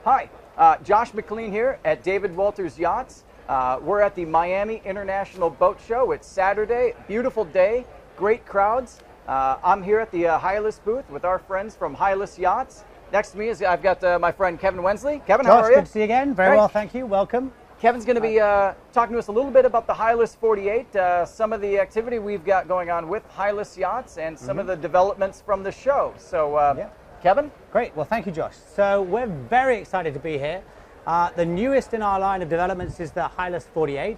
Hi, Josh McLean here at David Walters Yachts. We're at the Miami International Boat Show. It's Saturday, beautiful day, great crowds. I'm here at the Hylas booth with our friends from Hylas Yachts. Next to me is I've got my friend Kevin Wensley. Kevin, how are you? Good to see you again. Very well, thank you. Welcome. Kevin's going to be talking to us a little bit about the Hylas 48, some of the activity we've got going on with Hylas Yachts, and some of the developments from the show. So, Kevin? Great. Well, thank you, Josh. So we're very excited to be here. The newest in our line of developments is the Hylas 48.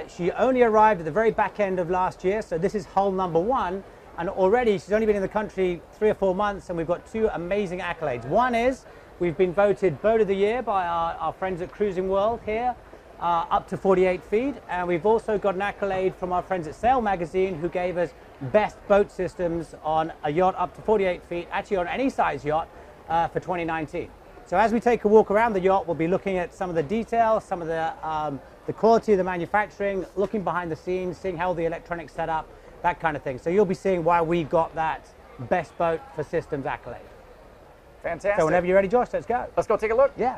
She only arrived at the very back end of last year, so this is hull number 1. And already she's only been in the country 3 or 4 months, and we've got 2 amazing accolades. One is we've been voted Boat of the Year by our friends at Cruising World here, up to 48 feet. And we've also got an accolade from our friends at Sail Magazine, who gave us best boat systems on a yacht up to 48 feet, actually on any size yacht, for 2019. So as we take a walk around the yacht, we'll be looking at some of the details, some of the quality of the manufacturing, looking behind the scenes, seeing how the electronics set up, that kind of thing. So you'll be seeing why we got that best boat for systems accolade. Fantastic. So whenever you're ready, Josh, let's go. Let's go take a look. Yeah.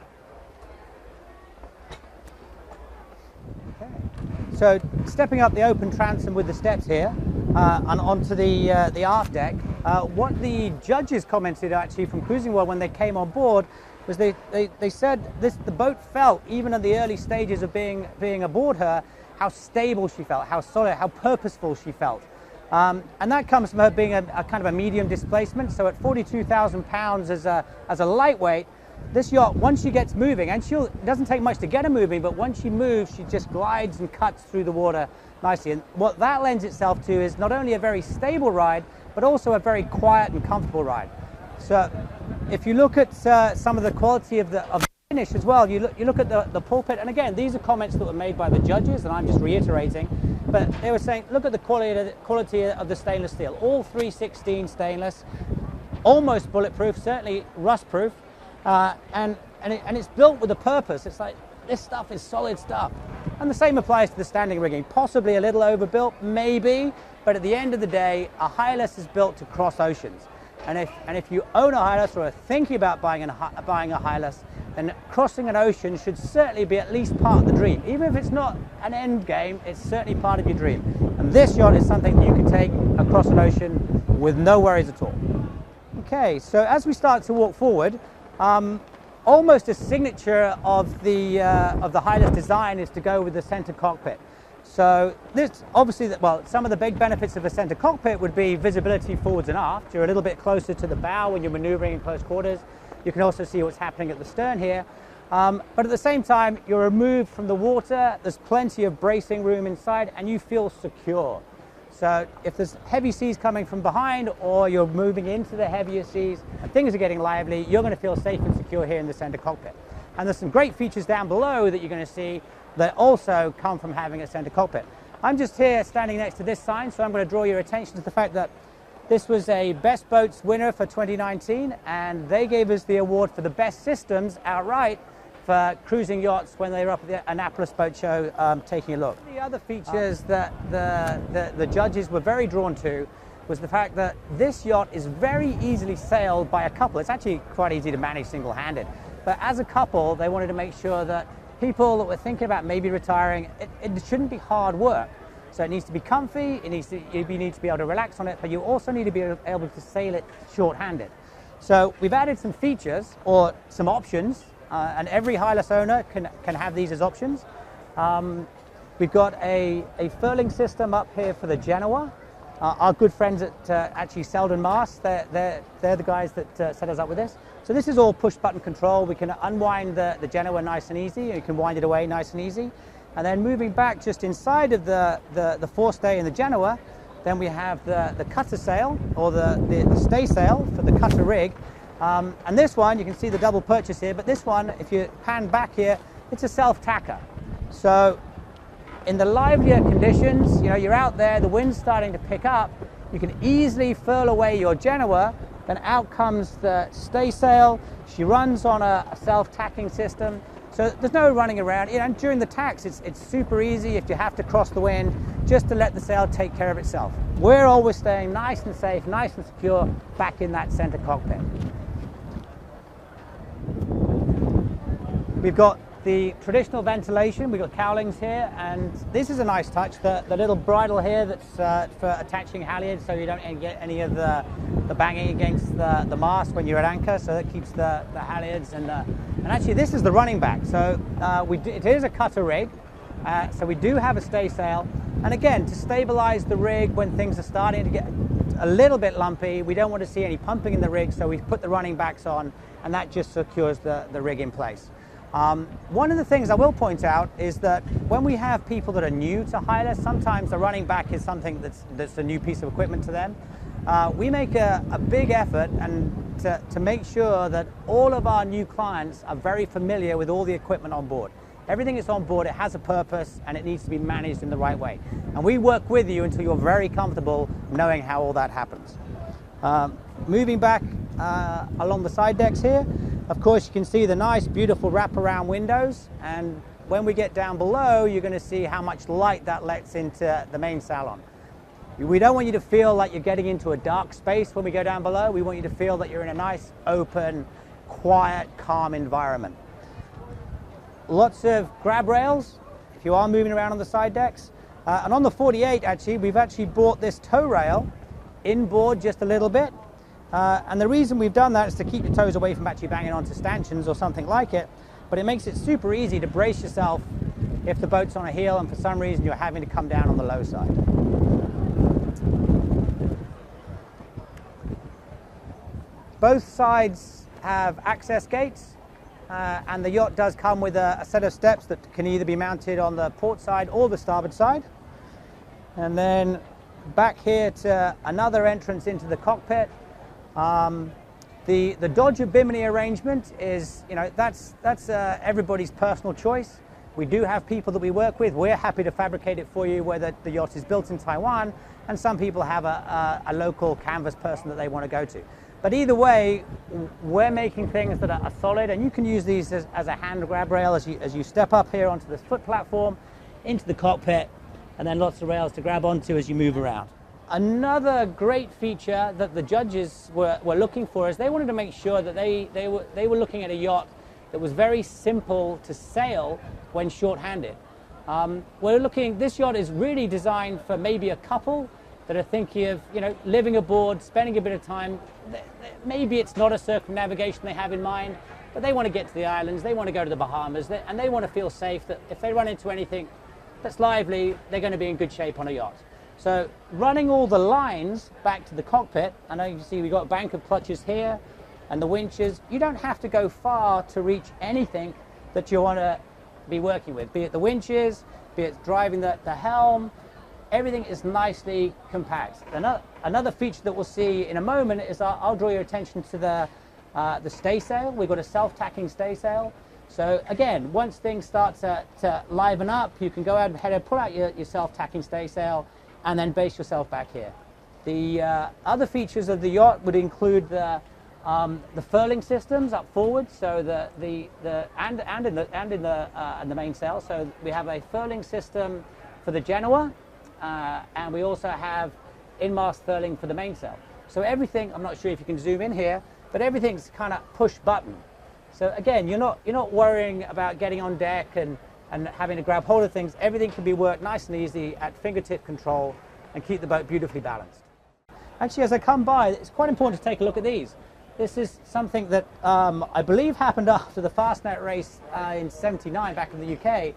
Okay. So stepping up the open transom with the steps here and onto the aft deck, what the judges commented actually from Cruising World when they came on board was they said the boat felt, even in the early stages of being aboard her, how stable she felt, how solid, how purposeful she felt. And that comes from her being a kind of a medium displacement. So at 42,000 pounds as a lightweight, this yacht, once she gets moving, and it doesn't take much to get her moving, but once she moves, she just glides and cuts through the water nicely. And what that lends itself to is not only a very stable ride, but also a very quiet and comfortable ride. So if you look at some of the quality of the finish as well, you look at the pulpit, and again, these are comments that were made by the judges, and I'm just reiterating, but they were saying, look at the quality of the stainless steel, all 316 stainless, almost bulletproof, certainly rust-proof, and it's built with a purpose. It's like, this stuff is solid stuff. And the same applies to the standing rigging, possibly a little overbuilt, maybe, but at the end of the day, a Hylas is built to cross oceans. And if you own a Hylas or are thinking about buying a Hylas, then crossing an ocean should certainly be at least part of the dream. Even if it's not an end game, it's certainly part of your dream. And this yacht is something that you can take across an ocean with no worries at all. Okay, so as we start to walk forward, almost a signature of the Hylas design is to go with the center cockpit. So this obviously, well, some of the big benefits of a center cockpit would be visibility forwards and aft. You're a little bit closer to the bow when you're maneuvering in close quarters. You can also see what's happening at the stern here. But at the same time, you're removed from the water. There's plenty of bracing room inside, and you feel secure. So if there's heavy seas coming from behind, or you're moving into the heavier seas and things are getting lively, you're going to feel safe and secure here in the center cockpit. And there's some great features down below that you're going to see that also come from having a center cockpit. I'm just here standing next to this sign, so I'm going to draw your attention to the fact that this was a Best Boats winner for 2019, and they gave us the award for the best systems outright for cruising yachts when they were up at the Annapolis Boat Show taking a look. The other features that the judges were very drawn to was the fact that this yacht is very easily sailed by a couple. It's actually quite easy to manage single-handed. But as a couple, they wanted to make sure that people that were thinking about maybe retiring, it shouldn't be hard work. So it needs to be comfy, you need to be able to relax on it, but you also need to be able to sail it short-handed. So we've added some features, or some options, and every Hylas owner can have these as options. We've got a furling system up here for the Genoa. Our good friends at actually Selden Mast, they're the guys that set us up with this. So this is all push-button control. We can unwind the Genoa nice and easy. You can wind it away nice and easy. And then moving back just inside of the forestay in the Genoa, then we have the cutter sail, or the stay sail for the cutter rig. And this one, you can see the double purchase here, but this one, if you pan back here, it's a self-tacker. So in the livelier conditions, you're out there, the wind's starting to pick up, you can easily furl away your Genoa. Then out comes the stay sail. She runs on a self-tacking system. So there's no running around. And during the tacks, it's super easy if you have to cross the wind, just to let the sail take care of itself. We're always staying nice and safe, nice and secure back in that center cockpit. We've got the traditional ventilation, we've got cowlings here, and this is a nice touch, the little bridle here that's for attaching halyards so you don't get any of the banging against the mast when you're at anchor, so that keeps the halyards, and actually this is the running back. So it is a cutter rig, so we do have a staysail, and again, to stabilize the rig when things are starting to get a little bit lumpy, we don't want to see any pumping in the rig, so we put the running backs on, and that just secures the rig in place. One of the things I will point out is that when we have people that are new to Hylas, sometimes the running back is something that's a new piece of equipment to them. We make a big effort to make sure that all of our new clients are very familiar with all the equipment on board. Everything that's on board, it has a purpose and it needs to be managed in the right way. And we work with you until you're very comfortable knowing how all that happens. Moving back along the side decks here, of course you can see the nice beautiful wraparound windows, and when we get down below you're going to see how much light that lets into the main salon. We don't want you to feel like you're getting into a dark space when we go down below. We want you to feel that you're in a nice open, quiet, calm environment. Lots of grab rails if you are moving around on the side decks, and on the 48 actually we've actually brought this tow rail inboard just a little bit. And the reason we've done that is to keep your toes away from actually banging onto stanchions or something like it, but it makes it super easy to brace yourself if the boat's on a heel and for some reason you're having to come down on the low side. Both sides have access gates, and the yacht does come with a set of steps that can either be mounted on the port side or the starboard side. And then back here to another entrance into the cockpit. The Dodger Bimini arrangement is, that's everybody's personal choice. We do have people that we work with. We're happy to fabricate it for you, whether the yacht is built in Taiwan, and some people have a local canvas person that they want to go to. But either way, we're making things that are solid, and you can use these as a hand grab rail as you step up here onto this foot platform, into the cockpit, and then lots of rails to grab onto as you move around. Another great feature that the judges were looking for is they wanted to make sure that they were looking at a yacht that was very simple to sail when short-handed. This yacht is really designed for maybe a couple that are thinking of living aboard, spending a bit of time. Maybe it's not a circumnavigation they have in mind, but they want to get to the islands, they want to go to the Bahamas, and they want to feel safe that if they run into anything that's lively, they're going to be in good shape on a yacht. So running all the lines back to the cockpit, I know you can see we've got a bank of clutches here and the winches. You don't have to go far to reach anything that you want to be working with, be it the winches, be it driving the helm. Everything is nicely compact. Another feature that we'll see in a moment is I'll draw your attention to the staysail. We've got a self-tacking staysail. So again, once things start to liven up, you can go ahead and pull out your self-tacking staysail and then base yourself back here. The other features of the yacht would include the furling systems up forward, so in the mainsail. So we have a furling system for the Genoa, and we also have in-mast furling for the mainsail. So everything, I'm not sure if you can zoom in here, but everything's kind of push button. So again, you're not worrying about getting on deck and having to grab hold of things. Everything can be worked nice and easy at fingertip control and keep the boat beautifully balanced. Actually, as I come by, it's quite important to take a look at these. This is something that I believe happened after the Fastnet race in '79 back in the UK.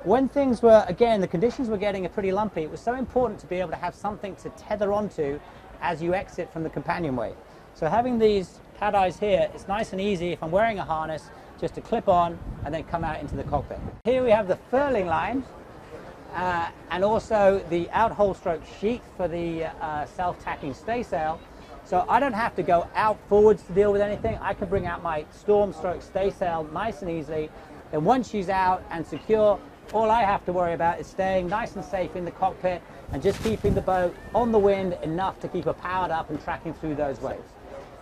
When things were, again, the conditions were getting pretty lumpy, it was so important to be able to have something to tether onto as you exit from the companionway. So having these cat eyes here, it's nice and easy if I'm wearing a harness just to clip on and then come out into the cockpit. Here we have the furling line and also the out-hole stroke sheet for the self-tacking staysail. So I don't have to go out forwards to deal with anything. I can bring out my storm stroke staysail nice and easily. And once she's out and secure, all I have to worry about is staying nice and safe in the cockpit and just keeping the boat on the wind enough to keep her powered up and tracking through those waves.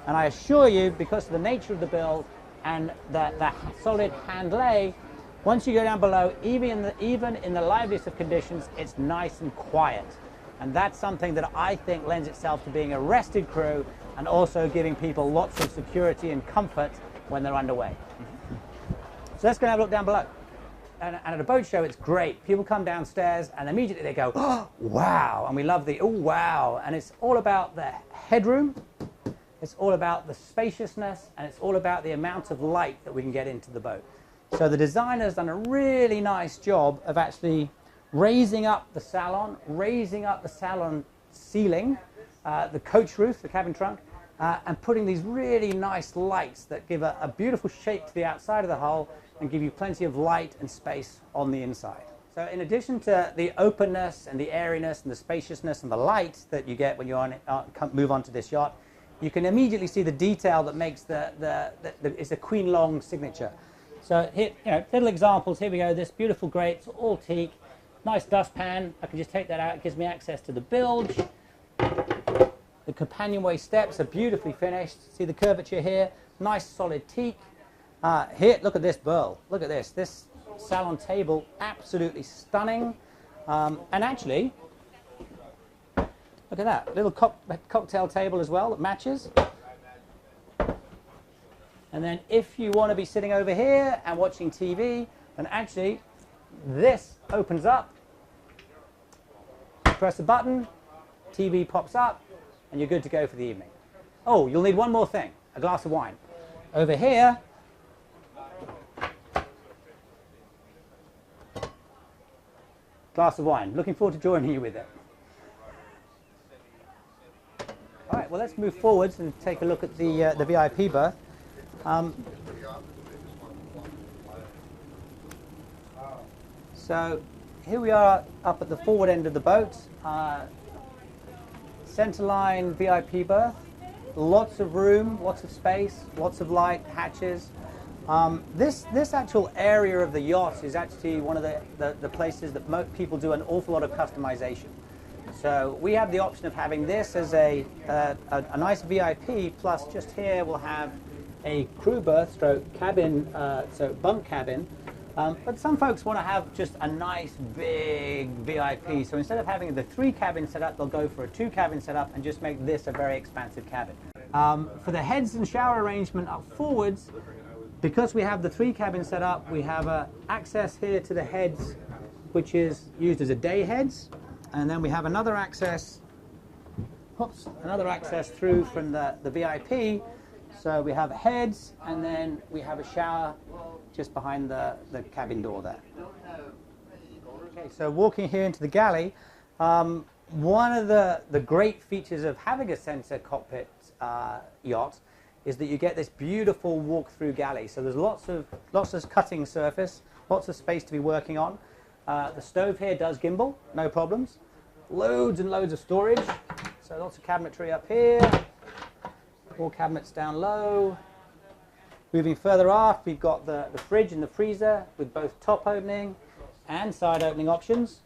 And I assure you, because of the nature of the build and the solid hand lay, once you go down below, even in the liveliest of conditions, it's nice and quiet. And that's something that I think lends itself to being a rested crew and also giving people lots of security and comfort when they're underway. So let's go and have a look down below. And at a boat show, it's great. People come downstairs and immediately they go, oh, wow. And we love the, oh, wow. And it's all about the headroom. It's all about the spaciousness. And it's all about the amount of light that we can get into the boat. So the designer's done a really nice job of actually raising up the salon ceiling, the coach roof, the cabin trunk, and putting these really nice lights that give a beautiful shape to the outside of the hull and give you plenty of light and space on the inside. So in addition to the openness and the airiness and the spaciousness and the light that you get when you move on to this yacht, you can immediately see the detail that makes it's a Queen Long signature. So here, little examples. Here we go. This beautiful grate, it's all teak, nice dustpan. I can just take that out. It gives me access to the bilge. The companionway steps are beautifully finished. See the curvature here. Nice solid teak. Here, look at this burl. Look at this. This salon table, absolutely stunning. And actually, look at that. Little cocktail table as well that matches. And then if you want to be sitting over here and watching TV, then actually this opens up. Press a button, TV pops up, and you're good to go for the evening. Oh, you'll need one more thing, a glass of wine. Over here, glass of wine. Looking forward to joining you with it. All right, well, let's move forwards and take a look at the VIP berth. So here we are up at the forward end of the boat. Centerline VIP berth. Lots of room, lots of space, lots of light, hatches. This actual area of the yacht is actually one of the places that most people do an awful lot of customization. So we have the option of having this as a nice VIP, plus just here we'll have a crew berth stroke cabin, so bunk cabin. But some folks want to have just a nice big VIP. So instead of having the 3 cabin setup, they'll go for a 2 cabin setup and just make this a very expansive cabin. For the heads and shower arrangement up forwards, because we have the 3 cabin setup, we have access here to the heads, which is used as a day heads. And then we have another access, through from the VIP. So we have heads, and then we have a shower just behind the cabin door there. Okay, so walking here into the galley, one of the great features of having a center cockpit yacht is that you get this beautiful walk-through galley. So there's lots of cutting surface, lots of space to be working on. The stove here does gimbal, no problems. Loads and loads of storage. So lots of cabinetry up here. More cabinets down low. Moving further aft, we've got the fridge and the freezer with both top opening and side opening options.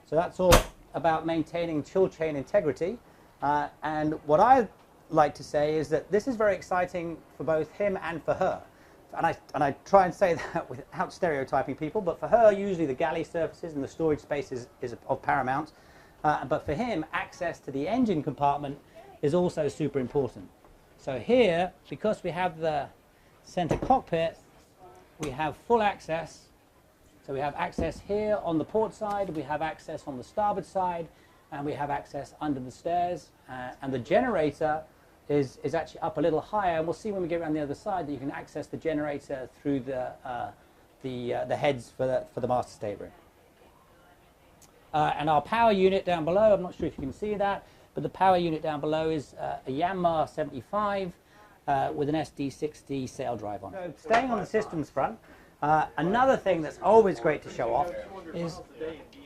So that's all about maintaining chill chain integrity. And what I like to say is that this is very exciting for both him and for her. And I try and say that without stereotyping people, but for her, usually the galley surfaces and the storage space is of paramount. But for him, access to the engine compartment is also super important. So here, because we have the center cockpit, we have full access. So we have access here on the port side, we have access on the starboard side, and we have access under the stairs. And the generator is actually up a little higher. And we'll see when we get around the other side that you can access the generator through the heads for the master stateroom. And our power unit down below, I'm not sure if you can see that, but the power unit down below is a Yanmar 75 with an SD60 sail drive on it. So staying on the systems front, another thing that's always great to show off is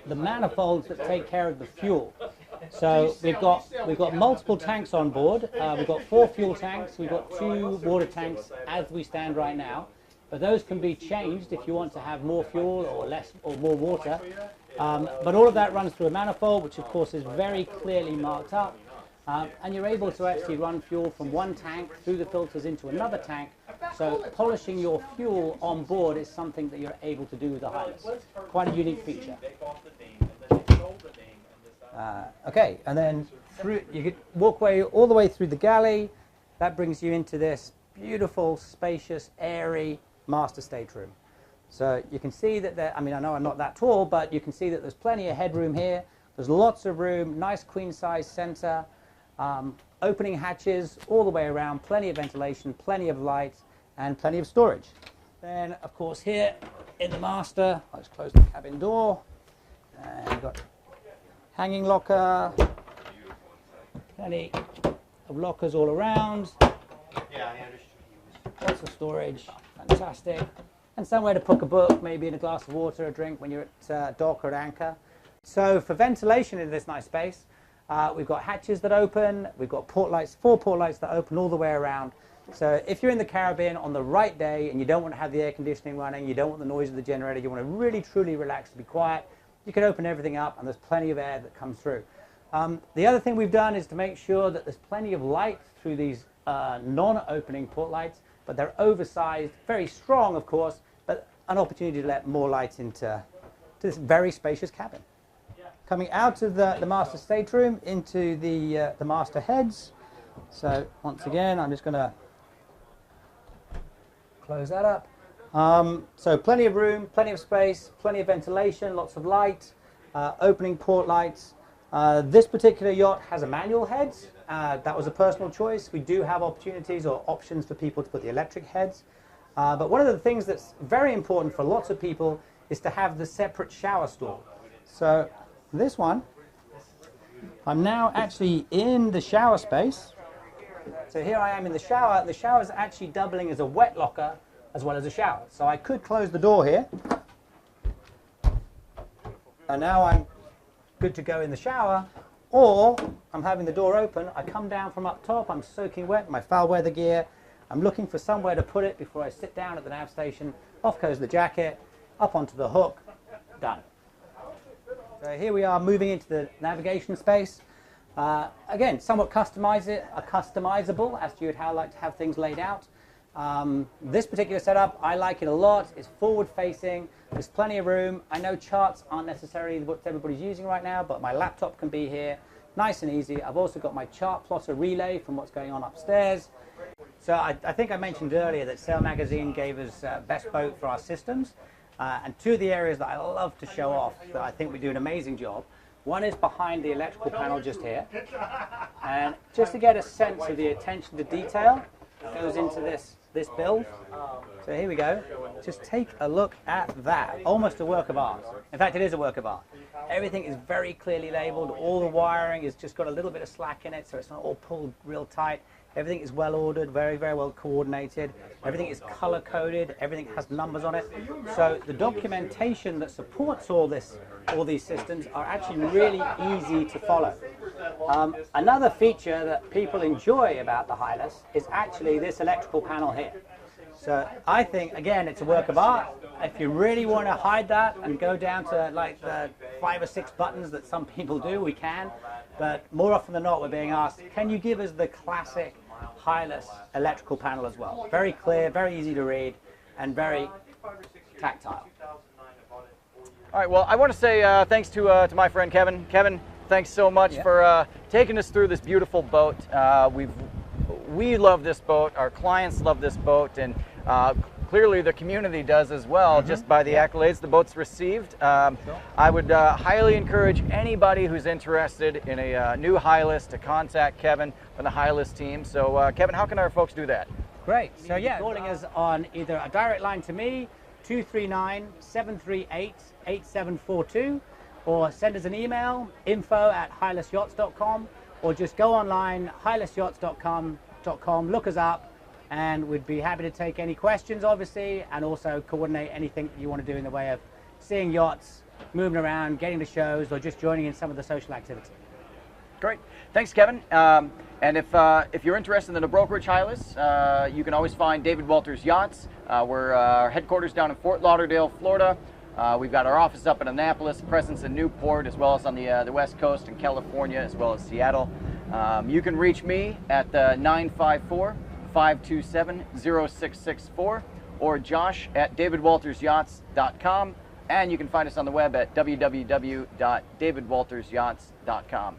the manifolds that take care of the fuel. So we've got multiple tanks on board. We've got 4 fuel tanks. We've got 2 water tanks as we stand right now. But those can be changed if you want to have more fuel or less or more water. But all of that runs through a manifold, which of course is very clearly marked up. And you're able to actually run fuel from one tank through the filters into another tank. So polishing your fuel on board is something that you're able to do with the Hylas. Quite a unique feature. Okay, and then you could walk all the way through the galley. That brings you into this beautiful, spacious, airy master stateroom. So you can see that there, I mean, I know I'm not that tall, but you can see that there's plenty of headroom here. There's lots of room, nice queen size center, opening hatches all the way around, plenty of ventilation, plenty of light, and plenty of storage. Then, of course, here in the master, I'll just close the cabin door. And you've got hanging locker, plenty of lockers all around. Lots of storage, fantastic. And somewhere to put a book, maybe in a glass of water, a drink when you're at dock or at anchor. So for ventilation in this nice space, we've got hatches that open, we've got port lights, 4 port lights that open all the way around. So if you're in the Caribbean on the right day and you don't want to have the air conditioning running, you don't want the noise of the generator, you want to really truly relax and be quiet, you can open everything up and there's plenty of air that comes through. The other thing we've done is to make sure that there's plenty of light through these non-opening port lights, but they're oversized, very strong of course, but an opportunity to let more light into this very spacious cabin. Coming out of the master stateroom into the master heads. So once again, I'm just going to close that up. So plenty of room, plenty of space, plenty of ventilation, lots of light, opening port lights. This particular yacht has a manual heads. That was a personal choice. We do have opportunities or options for people to put the electric heads. But one of the things that's very important for lots of people is to have the separate shower stall. So this one, I'm now actually in the shower space. So here I am in the shower. The shower is actually doubling as a wet locker as well as a shower. So I could close the door here. And now I'm good to go in the shower. Or I'm having the door open. I come down from up top. I'm soaking wet, my foul weather gear. I'm looking for somewhere to put it before I sit down at the nav station. Off goes the jacket, up onto the hook, done. So here we are moving into the navigation space. Again, somewhat customizable as to how I like to have things laid out. This particular setup, I like it a lot. It's forward facing, there's plenty of room. I know charts aren't necessarily what everybody's using right now, but my laptop can be here, nice and easy. I've also got my chart plotter relay from what's going on upstairs. So I think I mentioned earlier that Sail Magazine gave us best boat for our systems. And 2 of the areas that I love to show off that I think we do an amazing job. One is behind the electrical panel just here. And just to get a sense of the attention to detail that goes into this build. So here we go. Just take a look at that. Almost a work of art. In fact, it is a work of art. Everything is very clearly labeled. All the wiring has just got a little bit of slack in it, so it's not all pulled real tight. Everything is well ordered, very, very well coordinated. Everything is color coded. Everything has numbers on it. So the documentation that supports all these systems are actually really easy to follow. Another feature that people enjoy about the Hylas is actually this electrical panel here. So I think, again, it's a work of art. If you really want to hide that and go down to like the 5 or 6 buttons that some people do, we can. But more often than not, we're being asked, can you give us the classic Hylas electrical panel as well? Very clear, very easy to read, and very tactile. All right, well, I want to say thanks to my friend Kevin. Kevin, thanks so much for taking us through this beautiful boat. We love this boat, our clients love this boat, and clearly the community does as well, just by the accolades the boat's received. I would highly encourage anybody who's interested in a new Hylas to contact Kevin from the Hylas team. So Kevin, how can our folks do that? Great. So yeah, calling us on either a direct line to me, 239-738-8742, or send us an email, info@hylasyachts.com, or just go online, hylasyachts.com, look us up, and we'd be happy to take any questions, obviously, and also coordinate anything you want to do in the way of seeing yachts, moving around, getting to shows, or just joining in some of the social activity. Great. Thanks, Kevin. And if you're interested in a brokerage Hylas, you can always find David Walters Yachts. We're our headquarters down in Fort Lauderdale, Florida. We've got our office up in Annapolis, presence in Newport, as well as on the West Coast in California, as well as Seattle. You can reach me at 954-527-0664 or Josh at davidwaltersyachts.com, and you can find us on the web at www.davidwaltersyachts.com.